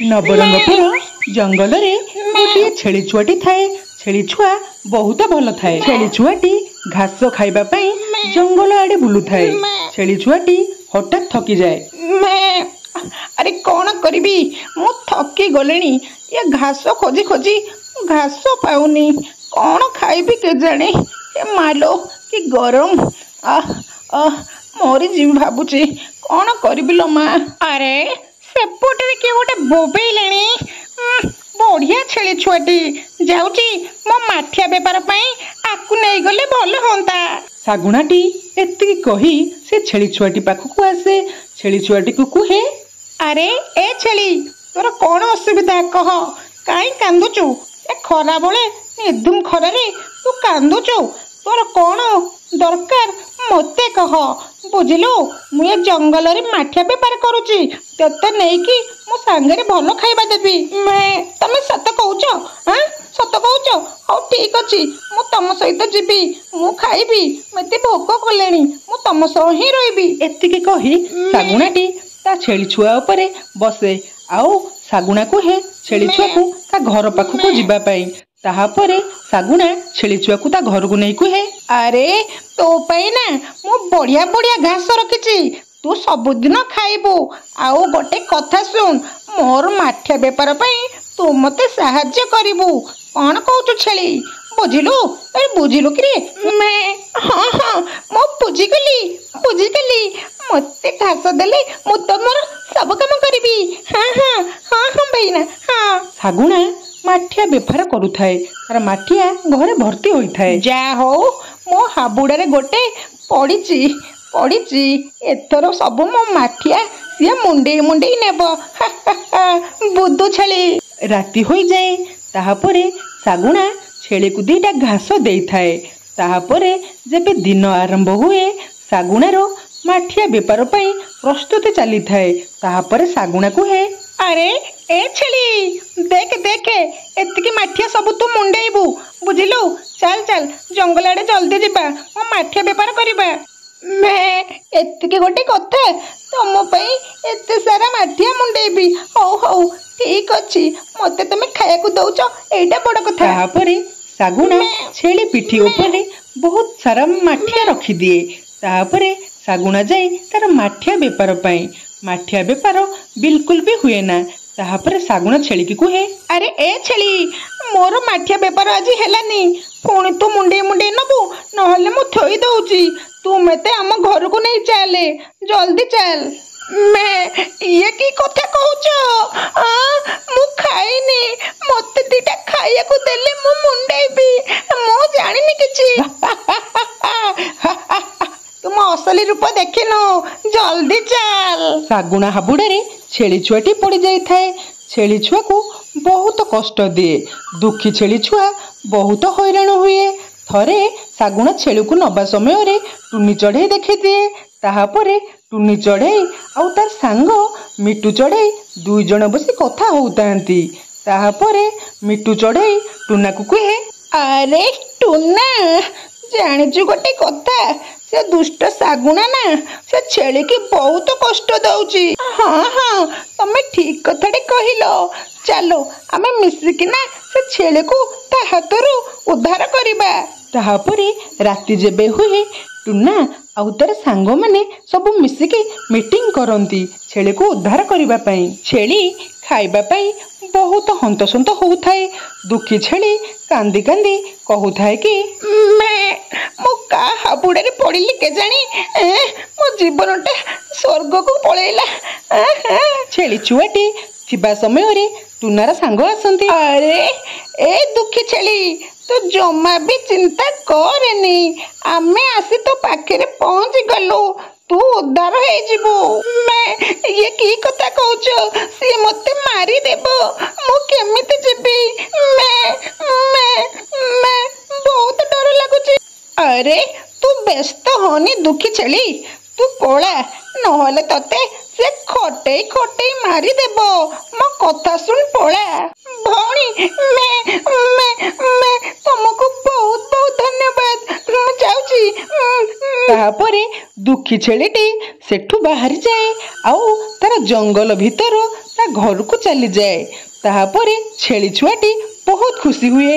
नवरंगपुर जंगल रे गोटे छेली छुआटी थाए। छेली छुआ बहुत भल थाए। छेली छुआटी घास खाइबा पई जंगल आड़े बुलु थाए। छेली छुआटी हठात थकी जाए। अरे कौन करी मु थकी गलेनी। ये घास खोजी खोजी घास पाऊनी। कौन खाइबी के जाने। ए मालो कि गरम मोरी जी भाबुची कौन करिबि लो माँ। अरे सेपटे किए गोटे बोबेइलेनी। बढ़िया छेली छुआटी जाऊची मो माठिया बेपार पई आकु नहीं गले भल होंता। सागुणाटी एतिकी कही से छेली छुआटी पाखକୁ आसे। छेली छुआटी को कुहे, अरे ए छेली तोर कौन असुविधा कह। काई कांदुचु ए खरा बोले निधुम खरारे तू कांदुचु। तोर कौन दरकार मते कह। बुझिलु मुझे जंगल रे माठिया बेपार करुची। तते नहीं कि मो सांगरे भल खाइबा देबी। मैं तमे सत कहउछ। हां सत कहउछ। हो ठीक अछि मु तम सहित जीबी। मु खाइबी मते भोक कोलेनी। मु तम सह ही रहबी। एतिकी कही सागुणाटी ता छेली छुआ उपरे बसे। आउ सागुणा कुहे छेली छुआ को ता घर पाखକୁ ଯିବା ପାଇଁ। ताहापरे सागुणा छेली छुआ को ता घर को नहीं कुहे, अरे तो पाई ना मु बढ़िया बढ़िया घास रखिची। तू सबुदिन खाइबू। आउ गोटे कथा सुन, मोर माठिया बेपार पई तू मते साहाय्य करिबू। कौन कहउछु छेली बुझिलु। अरे बुझिलु कि रे। मैं हाँ हाँ मो बुझिगली मते घास देले मु तमर सब काम करिबी। हाँ हाँ हाँ हाँ भाईना हाँ। सागुणा माठिया बेपार करुथाए। तार माठिया घरे भर्ती होई थाए। जा हो मो हाबुड़े गोटे पड़ीची एथर सब मो माठिया सिए मुंडे मुंडे नेब। बुद्धू छेली। राति होई जाए। ताहापरे सागुणा छेली को दीटा घास देई थाए। ताहापरे जेबे दिन आरंभ हुए सागुणार माठिया बेपार पई प्रस्तुति चली थाए। ताहापरे सागुणा कुहे, अरे ए छेली देख देख एतिकी माठिया सब तू मुंडेबू। बुझिलु चल चल जंगल आड़े जल्दी जीबा मो माठिया बेपार करिबा। मैं एतिकी गोटे कथा तुम पई एते सारा माठिया मुंडेबी। हौ हौ ठीक अछि मते तमे खाया को दउछ एटा बड़ कथा। ताहापरे सागुणा छेली पिठी उपरे बहुत सारा माठिया रखी दिए। ताहापरे सागुणा जाई तार माठिया बेपार पई। माठिया बेपार बिल्कुल भी हुए ना। ताहापरे सागुणा छेली की कुहे, अरे ए छेली मोर माठिया बेपार आज हेलानी। पुणी तू मुंडे मुंडे नबू नहले मु थोई दउची। तू मते आम घर को नहीं चले जल्दी चल। मैं ये की कथा कहउछ। मु खाइनी मते दीटा खाइया को देले मु मुंडेबी। मु जानिनी किछि। तुम असली रूप देखिनो जल्दी चल। सागुणा हाबुड़े छेली छुआटी पड़ी जाई थाए। छेली छुआ को बहुत कष्ट दिए। दुखी छेली छुआ बहुत हैरान हुए। थरे सागुणा छेली को नबा समय रे टुनी चढ़ई देखी दिए। ताहापरे टुनी चढ़ई आउ तार सांग मिटू चढ़ई दुई जण बसी कथा होउतांती। ताहापरे मिटू चढ़ई टुना को कहे, अरे टुना जानिचु गोटे कथा। से दुष्ट सागुणा ना से छेली की बहुत कष्ट दउची। हाँ हाँ तमे ठीक कथाटे कहिलो। चलो आमे मिसिकिना से छेली को ता हाथरू उद्धार करिबा। ताहापरे राति जेबे हुए टुना आउ तार सांग माने सब मिसिकी मीटिंग करंती छेली को उद्धार करिबा पई। छेली खाइबा पई बहुत हंतसंत होउथाए। दुखी छेली कांदी कांदी कहूथाए कि मैं मो का हाबुड़े पड़िली के जानी। मो जीवनटा स्वर्ग को पळेला। छेली छुआटी थिबा समय रे टुनार सांग आसंती। अरे ए दुखी छेली तू जमा भी चिंता करेनी। आमे आसी तो पाखे पहुंच गलु। तू उद्धार हे जीवो। मैं ये की कथा कहउछ। सी मते मारी देबो मु केमिति जीबी। मैं बहुत डर लागुची। अरे तू व्यस्त होनी दुखी छेली। तू पळा नहले तते से खटेई खटेई मारी देबो। मो कथा सुन पळा। भौणी मैं तुमको बहुत बहुत धन्यवाद। जाउची। ताहापरे दुखी छेलीटी सेठू बाहरी जाए। आउ तार जंगल भीतर ता ତା ଘରକୁ ଚାଲିଯାଏ। ତାହାପରେ ଛେଳି ଛୁଆଟି ବହୁତ ଖୁସି ହୁଏ।